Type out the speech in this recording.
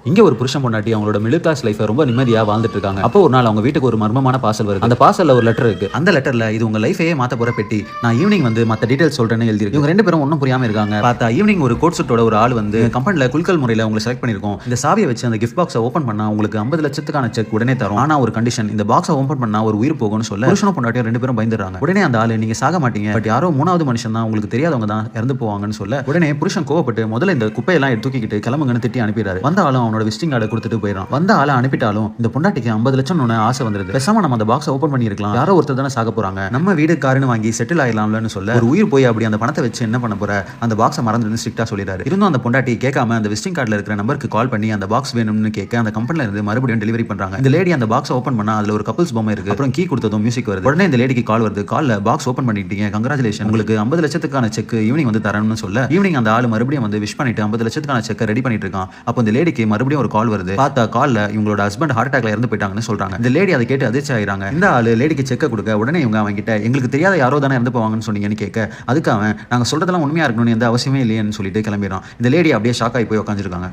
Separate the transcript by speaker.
Speaker 1: இங்க ஒரு புருஷன் பொண்டாட்டி அவங்களோட மிடில் கிளாஸ் லைஃப் ரொம்ப நிம்மதியா வாழ்ந்துட்டு இருக்காங்க. அப்போ ஒரு நாள் அவங்க வீட்டுக்கு ஒரு மர்மமான பார்சல் வருது. அந்த பார்சல்ல ஒரு லெட்டர் இருக்கு. அந்த லெட்டர்ல இது உங்க லைஃபையே மாத்த போற பெட்டி, நான் ஈவினிங் வந்து மத்த டீடைல்ஸ் சொல்றேன்னு எழுதி இருக்கு. இவங்க ரெண்டு பேரும் ஒன்னும் புரியாம இருக்காங்க. பார்த்தா ஈவினிங் ஒரு கோட் சூட்டோட ஒரு ஆள் வந்து கம்பெனில குலுக்கல் முறையில உங்களை செலக்ட் பண்ணிருக்கோம், இந்த சாவியை வச்சு அந்த கிஃப்ட் பாக்ஸை ஓபன் பண்ணா உங்களுக்கு 50 லட்சத்துக்கான செக் உடனே தரும், ஆனா ஒரு கண்டிஷன், இந்த பாக்ஸை ஓபன் பண்ணா ஒரு உயிர் போகும்னு சொல்ல புருஷனும் பொண்டாட்டியும் ரெண்டு பேரும் பயந்துறாங்க. உடனே அந்த ஆளு நீங்க சாக மாட்டீங்க, பட் யாரோ மூணாவது மனுஷன் தான், உங்களுக்கு தெரியாதவங்க தான் இறந்து போவாங்கன்னு சொல்ல உடனே புருஷன் கோவப்பட்டு முதல்ல இந்த குப்பையெல்லாம் தூக்கிக்கிட்டு கிளம்புங்கன்னு திட்டி அனுப்பிடுறாரு. வந்த ஆளும் அவனோட விசிட்டிங் கார்டை கொடுத்துட்டு போயிடும். வந்த ஆளை அனுப்பிட்டாலும் இந்த பொண்டாட்டிக்கு 50 லட்சம் ஆசை வந்துருது. பேசாம நம்ம அந்த பாக்ஸை ஓபன் பண்ணி இருக்கலாம், யாரோ ஒருத்தர் தானே சாக போறாங்க, நம்ம வீடு காருன்னு வாங்கி செட்டில் ஆயிடலாம்னு சொல்ல ஒரு உயிர் போய் அப்படி அந்த பணத்தை வச்சு என்ன பண்ண போற, அந்த பாக்ஸை மறந்துன்னு ஸ்ட்ரிக்டா சொல்லிடுறாரு. இருந்தும் அந்த பொண்டாட்டி கேட்காம அந்த விசிட்டிங் கார்டில் இருக்கிற நம்பருக்கு கால் பண்ணி அந்த பாக்ஸ் வேணும்னு கேட்க அந்த கம்பெனில இருந்து மறுபடியும் டெலிவரி பண்றாங்க. இந்த லேடி அந்த பாக்ஸ் ஓபன் பண்ணா அதுல ஒரு கப்பல்ஸ் பொம்மை இருக்கு. அப்புறம் கீ கொடுத்ததும் மியூசிக் வருது. உடனே இந்த லேடிக்கு கால் வருது. கால்ல பாக்ஸ் ஓபன் பண்ணிட்டீங்க, கங்க்ராச்சுலேஷன், உங்களுக்கு 50 லட்சத்துக்கான செக் ஈவினிங் வந்து தரணும்னு சொல்ல ஈவினிங் அந்த ஆளு மறுபடியும் வந்து விஷ் பண்ணிட்டு 50 லட்சத்துக்கான செக்கை ரெடி பண்ணிட்டு இருக்கான். அப்போ இந்த லேடிக்கு மறுபடியும் ஒரு கால் வருது. பார்த்தா கால்ல இவங்களோட ஹஸ்பண்ட் ஹார்ட் அட்டாக்ல இறந்து போயிட்டாங்கன்னு சொல்றாங்க. இந்த லேடி அதை கேட்டு அதிர்ச்சி ஆயிராங்க. இந்த ஆளு லேடிக்கு செக்க கொடுக்க உடனே இவங்க அவங்க கிட்ட எங்களுக்கு தெரியாத யாரோ தானே இறந்து போவாங்கன்னு சொன்னீங்கன்னு கேட்க அதுக்கு அவன் நாங்க சொல்றதெல்லாம் உண்மையா இருக்கணும்னு எந்த அவசியமே இல்லையேன்னு சொல்லிட்டு கிளம்பிடுறான். இந்த லேடி அப்படியே ஷாக் ஆகி போய் உட்காந்துருக்காங்க.